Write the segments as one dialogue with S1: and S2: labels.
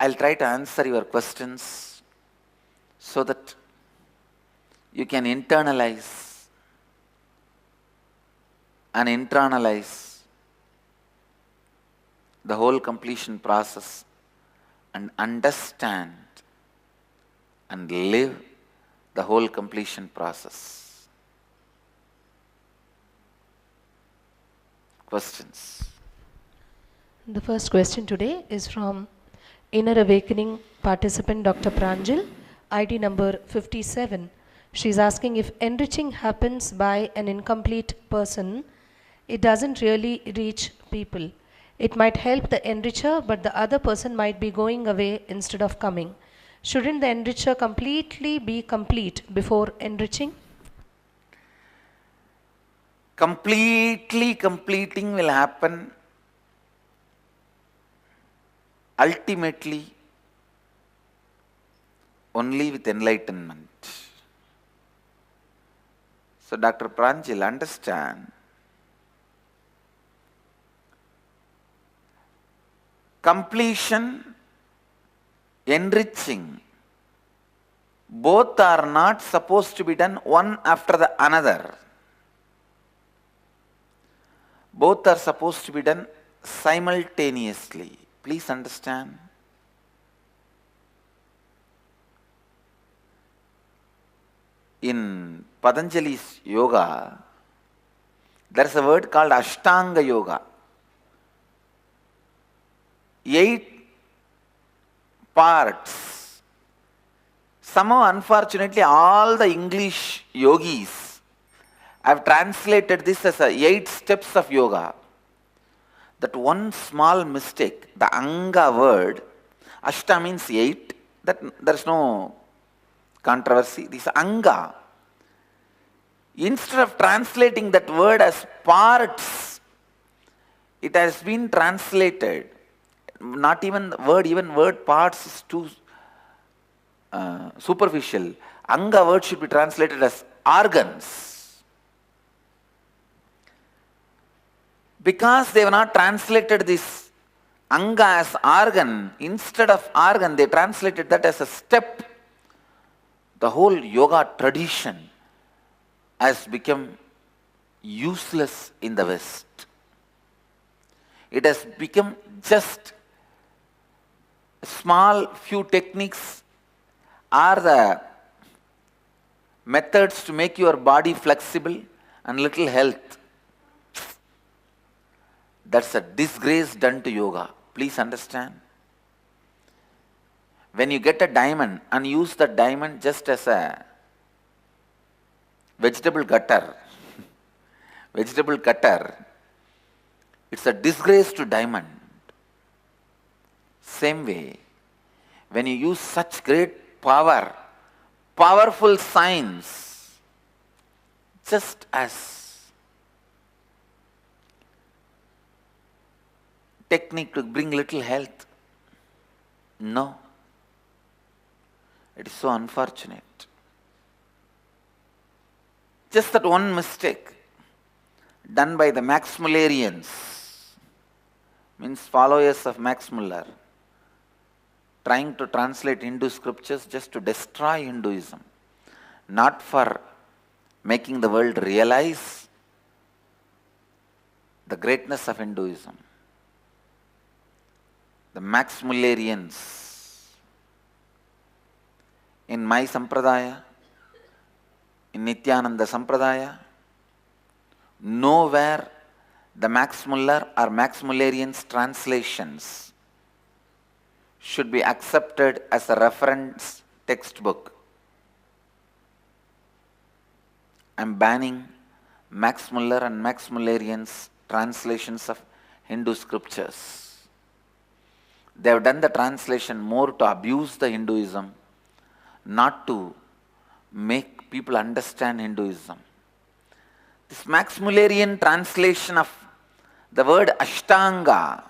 S1: I'll try to answer your questions so that you can internalize and internalize the whole completion process and understand and live the whole completion process. Questions?
S2: The first question today is from Inner Awakening participant Dr. Pranjal, ID number 57. She's asking, if enriching happens by an incomplete person, it doesn't really reach people. It might help the enricher, but the other person might be going away instead of coming. Shouldn't the enricher completely be complete before enriching?
S1: Completely completing will happen ultimately only with enlightenment. So Dr. Pranjal, understand, completion, enriching, both are not supposed to be done one after the another. Both are supposed to be done simultaneously. Please understand. In Patanjali's yoga, there is a word called Ashtanga Yoga. 8 parts. Somehow, unfortunately, all the English yogis have translated this as 8 steps of yoga. That one small mistake, the Anga word, Ashta means 8, that there is no controversy. This Anga, instead of translating that word as parts, it has been translated, not even word parts is too superficial. Anga word should be translated as organs. Because they have not translated this Anga as organ, instead of organ, they translated that as a step. The whole yoga tradition has become useless in the West. It has become just small few techniques are the methods to make your body flexible and little health. That's a disgrace done to yoga. Please understand. When you get a diamond and use the diamond just as a vegetable cutter, it's a disgrace to diamond. Same way, when you use such great power, powerful science, just as technique to bring little health, no. It is so unfortunate. Just that one mistake done by the Max Mullerians, means followers of Max Muller, trying to translate Hindu scriptures just to destroy Hinduism, not for making the world realize the greatness of Hinduism. The Max Mullerians, in my Sampradaya, in Nithyananda Sampradaya, nowhere the Max Muller or Max Mullerians translations should be accepted as a reference textbook. I am banning Max Muller and Max Mullerians translations of Hindu scriptures. They have done the translation more to abuse the Hinduism, not to make people understand Hinduism. This Max Mullerian translation of the word Ashtanga,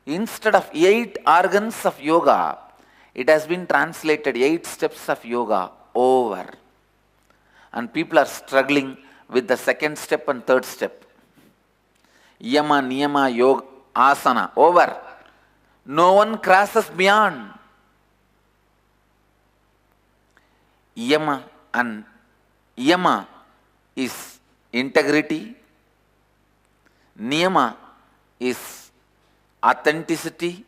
S1: instead of 8 organs of yoga, it has been translated 8 steps of yoga over. And people are struggling with the 2nd step and 3rd step. Yama, Niyama, Yoga, Asana, over. No one crosses beyond. Yama and Yama is integrity. Niyama is authenticity.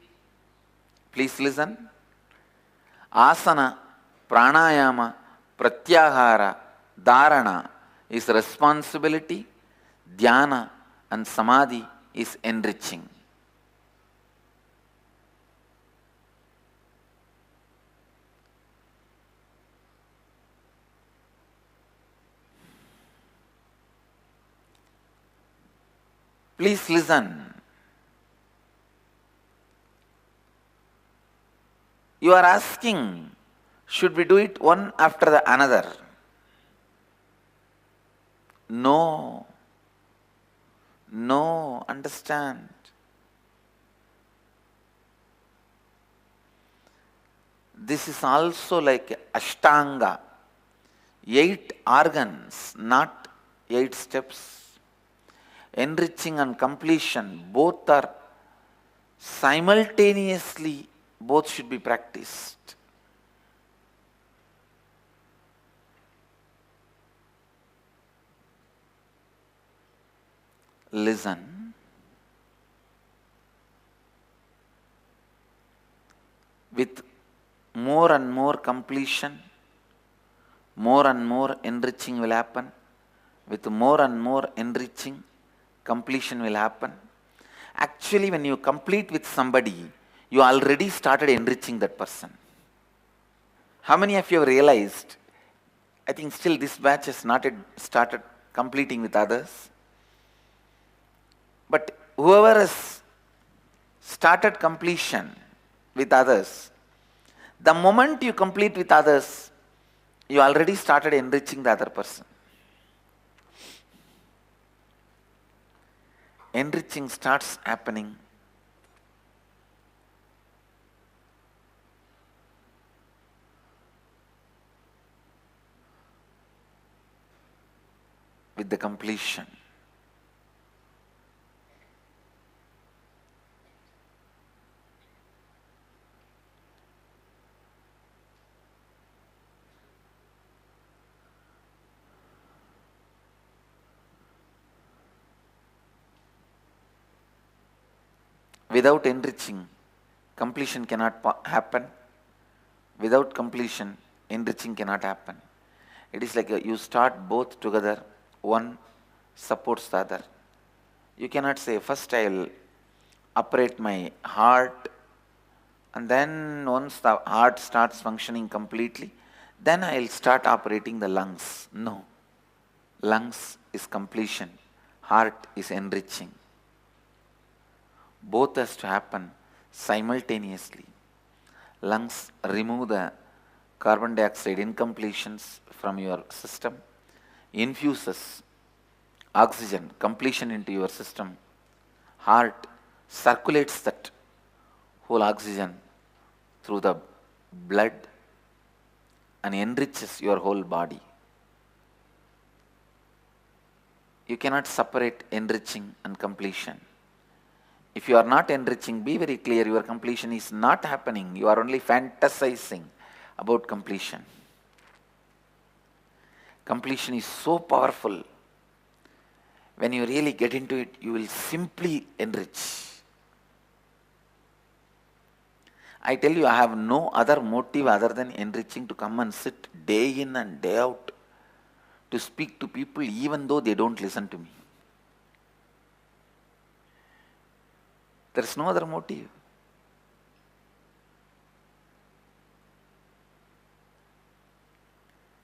S1: Please listen. Asana, pranayama, pratyahara, dharana is responsibility. Dhyana and samadhi is enriching. Please listen. You are asking, should we do it one after the another? No. No, understand. This is also like Ashtanga. 8 organs, not 8 steps. Enriching and completion, both are simultaneously, both should be practiced. Listen. With more and more completion, more and more enriching will happen. With more and more enriching, completion will happen. Actually, when you complete with somebody, you already started enriching that person. How many of you have realized, I think still this batch has not yet started completing with others. But whoever has started completion with others, the moment you complete with others, you already started enriching the other person. Enriching starts happening with the completion. Without enriching, completion cannot happen. Without completion, enriching cannot happen. It is like you start both together, one supports the other. You cannot say, first I will operate my heart, and then once the heart starts functioning completely, then I will start operating the lungs. No. Lungs is completion, heart is enriching. Both has to happen simultaneously. Lungs remove the carbon dioxide incompletions from your system, infuses oxygen completion into your system. Heart circulates that whole oxygen through the blood and enriches your whole body. You cannot separate enriching and completion. If you are not enriching, be very clear, your completion is not happening. You are only fantasizing about completion. Completion is so powerful. When you really get into it, you will simply enrich. I tell you, I have no other motive other than enriching, to come and sit day in and day out to speak to people even though they don't listen to me. There is no other motive.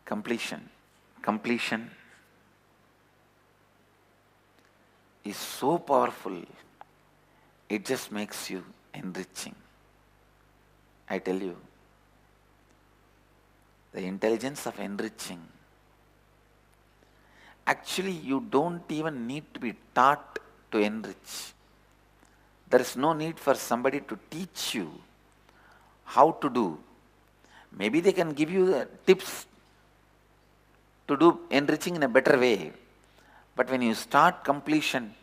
S1: Completion. Completion is so powerful, it just makes you enriching. I tell you, the intelligence of enriching. Actually, you don't even need to be taught to enrich. There is no need for somebody to teach you how to do. Maybe they can give you tips to do enriching in a better way. But when you start completion,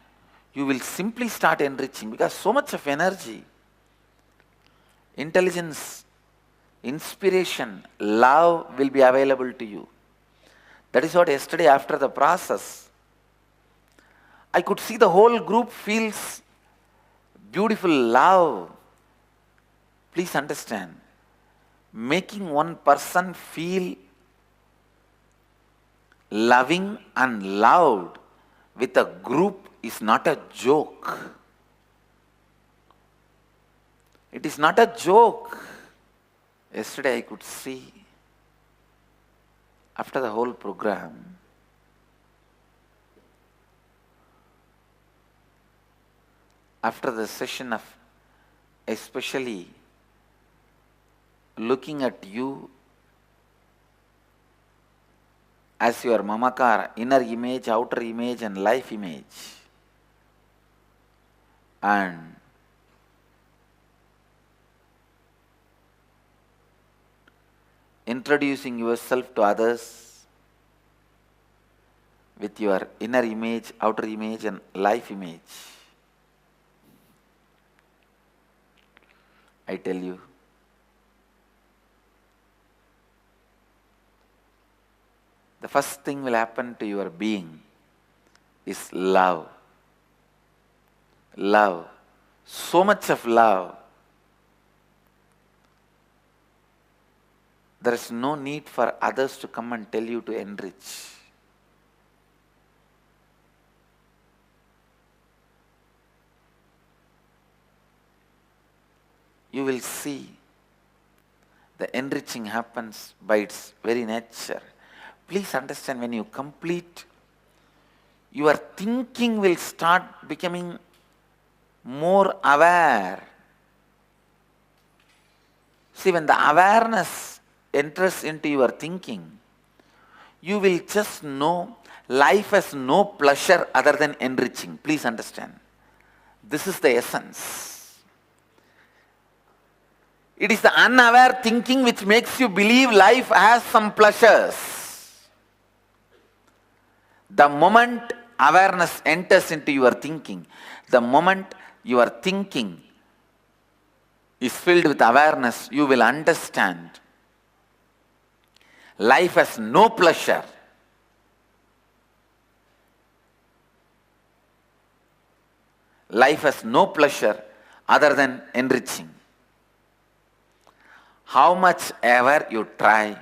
S1: you will simply start enriching, because so much of energy intelligence, inspiration, love will be available to you. That is what yesterday after the process, I could see the whole group feels beautiful love. Please understand, making one person feel loving and loved with a group is not a joke. It is not a joke. Yesterday I could see, after the whole program, after the session of especially looking at you as your mamakar, inner image, outer image and life image, and introducing yourself to others with your inner image, outer image and life image. I tell you, the first thing will happen to your being is love. Love. So much of love. There is no need for others to come and tell you to enrich. You will see the enriching happens by its very nature. Please understand, when you complete, your thinking will start becoming more aware. See, when the awareness enters into your thinking, you will just know life has no pleasure other than enriching. Please understand. This is the essence. It is the unaware thinking which makes you believe life has some pleasures. The moment awareness enters into your thinking, the moment your thinking is filled with awareness, you will understand life has no pleasure. Life has no pleasure other than enriching. How much ever you try,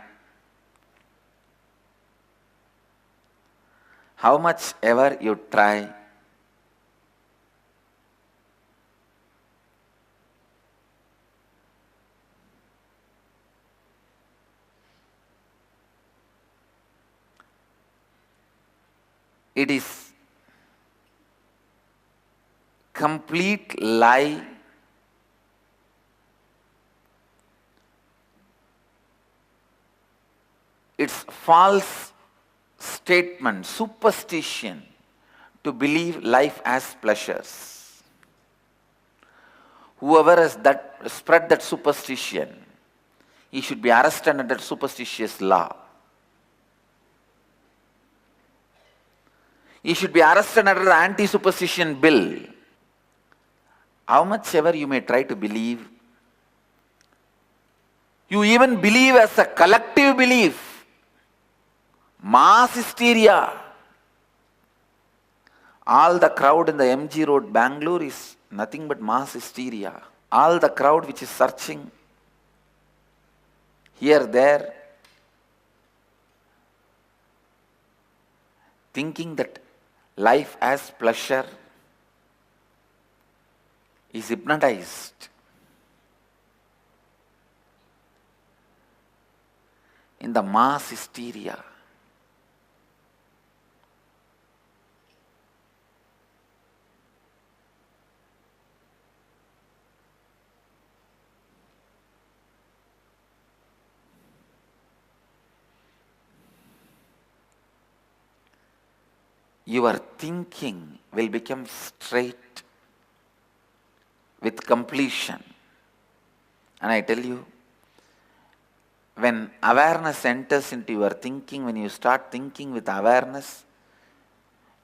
S1: how much ever you try, it is complete lie. It's false statement, superstition, to believe life has pleasures. Whoever has spread that superstition, he should be arrested under superstitious law. He should be arrested under the anti-superstition bill. How much ever you may try to believe, you even believe as a collective belief. Mass hysteria. All the crowd in the MG Road, Bangalore is nothing but mass hysteria. All the crowd which is searching here, there, thinking that life has pleasure, is hypnotized in the mass hysteria. Your thinking will become straight with completion. And I tell you, when awareness enters into your thinking, when you start thinking with awareness,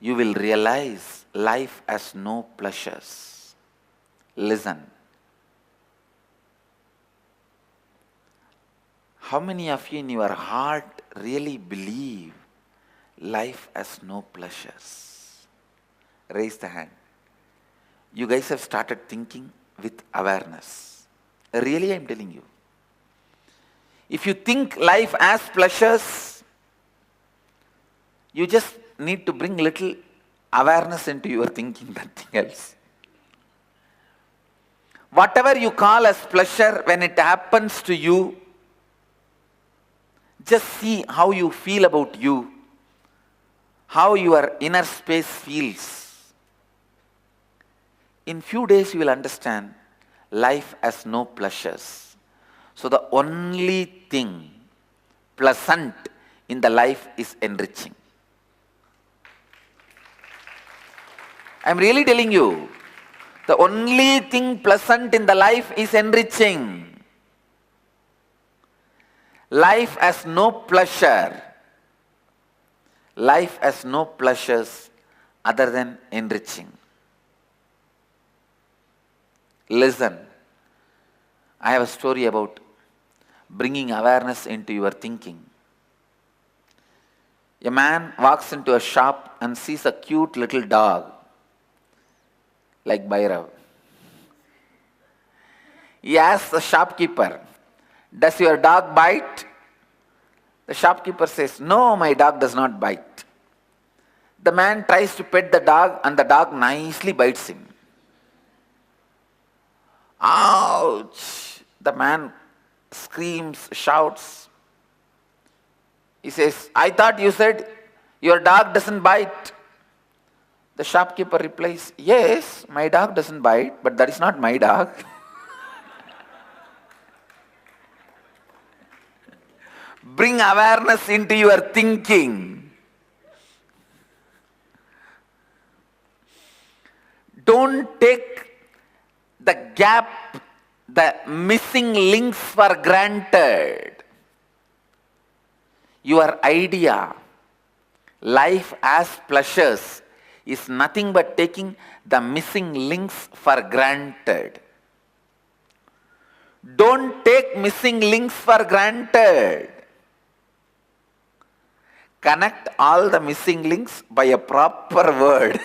S1: you will realize life has no pleasures. Listen. How many of you in your heart really believe life has no pleasures? Raise the hand. You guys have started thinking with awareness. Really, I am telling you. If you think life has pleasures, you just need to bring little awareness into your thinking, nothing else. Whatever you call as pleasure, when it happens to you, just see how you feel about you, how your inner space feels. In few days you will understand life has no pleasures. So the only thing pleasant in the life is enriching. I am really telling you, the only thing pleasant in the life is enriching. Life has no pleasure. Life has no pleasures other than enriching. Listen, I have a story about bringing awareness into your thinking. A man walks into a shop and sees a cute little dog, like Bhairav. He asks the shopkeeper, "Does your dog bite?" The shopkeeper says, "No, my dog does not bite." The man tries to pet the dog and the dog nicely bites him. Ouch! The man screams, shouts. He says, "I thought you said your dog doesn't bite." The shopkeeper replies, "Yes, my dog doesn't bite, but that is not my dog." Bring awareness into your thinking. Don't take the gap, the missing links for granted. Your idea, life as pleasures, is nothing but taking the missing links for granted. Don't take missing links for granted. Connect all the missing links by a proper word.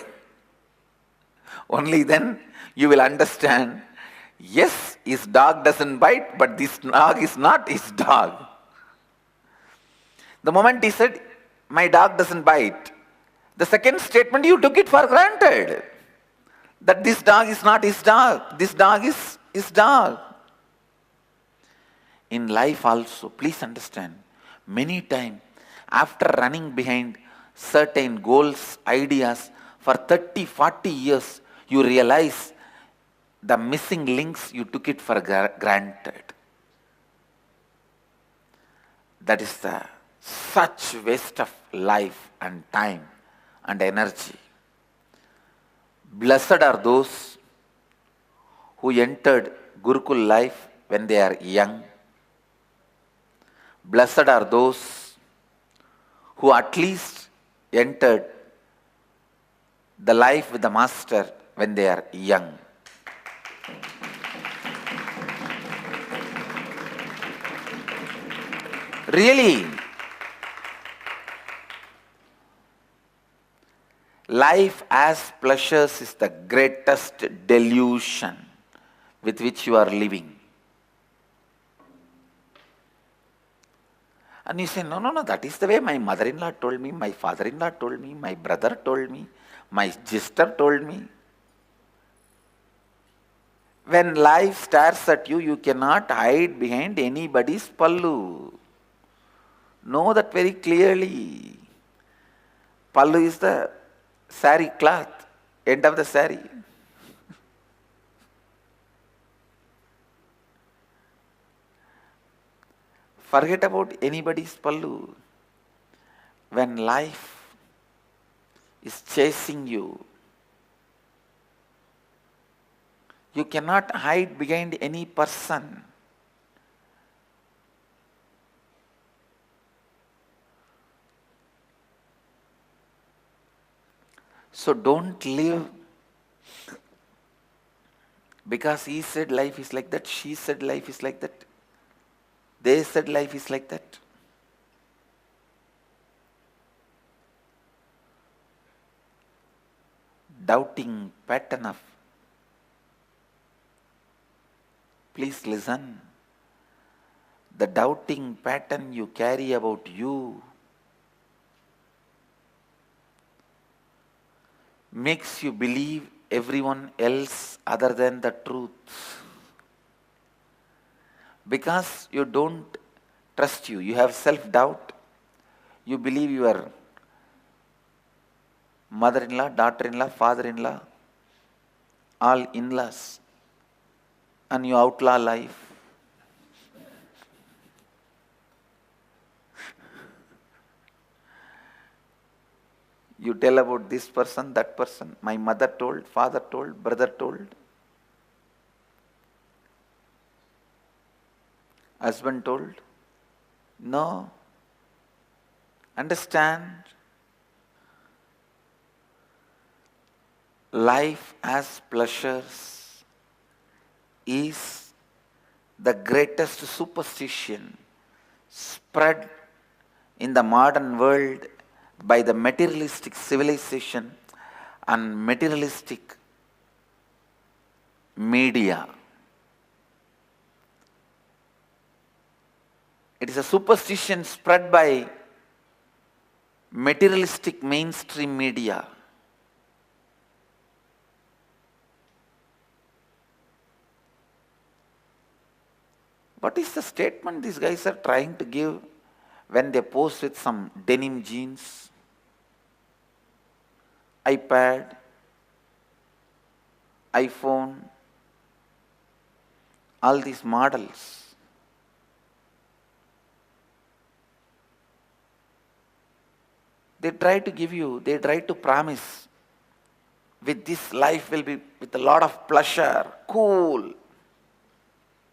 S1: Only then you will understand, yes, his dog doesn't bite, but this dog is not his dog. The moment he said, "My dog doesn't bite," the second statement you took it for granted. That this dog is not his dog. This dog is his dog. In life also, please understand, many times after running behind certain goals, ideas for 30, 40 years, you realize the missing links, you took it for granted. That is the such waste of life and time and energy. Blessed are those who entered Gurukul life when they are young. Blessed are those who at least entered the life with the Master when they are young. Really, life as pleasures is the greatest delusion with which you are living. And you say, no, that is the way my mother-in-law told me, my father-in-law told me, my brother told me, my sister told me. When life stares at you, you cannot hide behind anybody's pallu. Know that very clearly. Pallu is the sari cloth, end of the sari. Forget about anybody's pallu. When life is chasing you, you cannot hide behind any person. So don't live because he said life is like that, she said life is like that. They said life is like that. Doubting pattern of. Please listen. The doubting pattern you carry about you makes you believe everyone else other than the truth. Because you don't trust you. You have self-doubt. You believe your mother-in-law, daughter-in-law, father-in-law, all in-laws, and you outlaw life. You tell about this person, that person. My mother told, father told, brother told, husband told. No. Understand. Life as pleasures is the greatest superstition spread in the modern world by the materialistic civilization and materialistic media. It is a superstition spread by materialistic mainstream media. What is the statement these guys are trying to give when they post with some denim jeans, iPad, iPhone, all these models? They try to give you, they try to promise, with this life will be with a lot of pleasure, cool,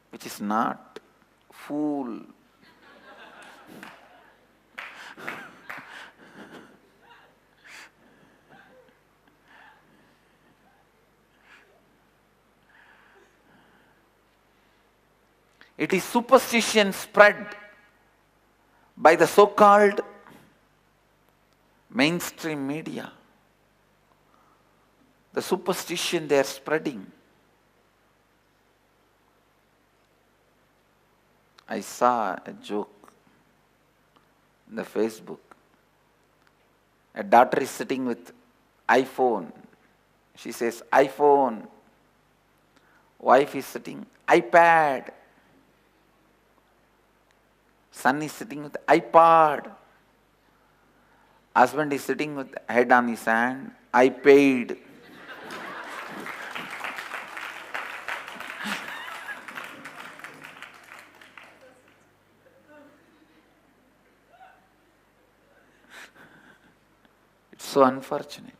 S1: which is not. Fool. It is superstition spread by the so-called mainstream media. The superstition they are spreading. I saw a joke in the Facebook. A daughter is sitting with iPhone. She says, iPhone. Wife is sitting, iPad. Son is sitting with iPod. Husband is sitting with head on his hand, I paid. It's so unfortunate.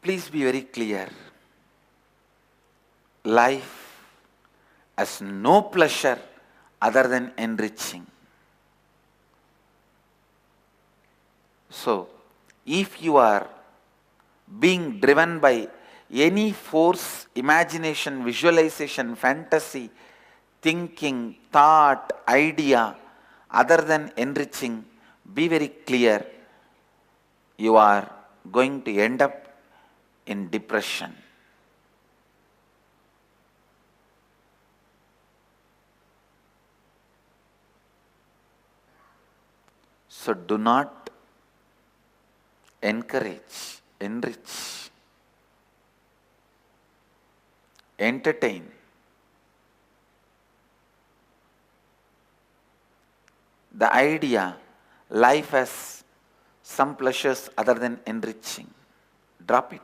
S1: Please be very clear. Life has no pleasure other than enriching. So, if you are being driven by any force, imagination, visualization, fantasy, thinking, thought, idea, other than enriching, be very clear. You are going to end up in depression. So do not encourage, enrich, entertain. The idea, life has some pleasures other than enriching. Drop it.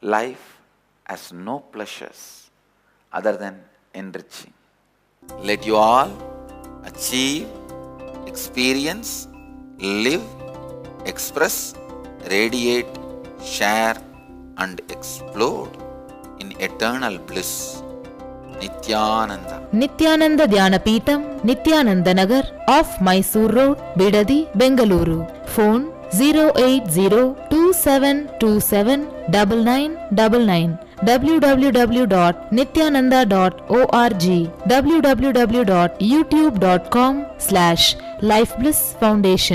S1: Life has no pleasures other than enriching. Let you all achieve, experience, live, express, radiate, share, and explode in eternal bliss. Nithyananda.
S3: Nithyananda Dhyanapitham, Nithyananda Nagar, off Mysore Road, Bidadi, Bengaluru. Phone 08027279999. www.nithyananda.org. www.youtube.com/Life Bliss Foundation.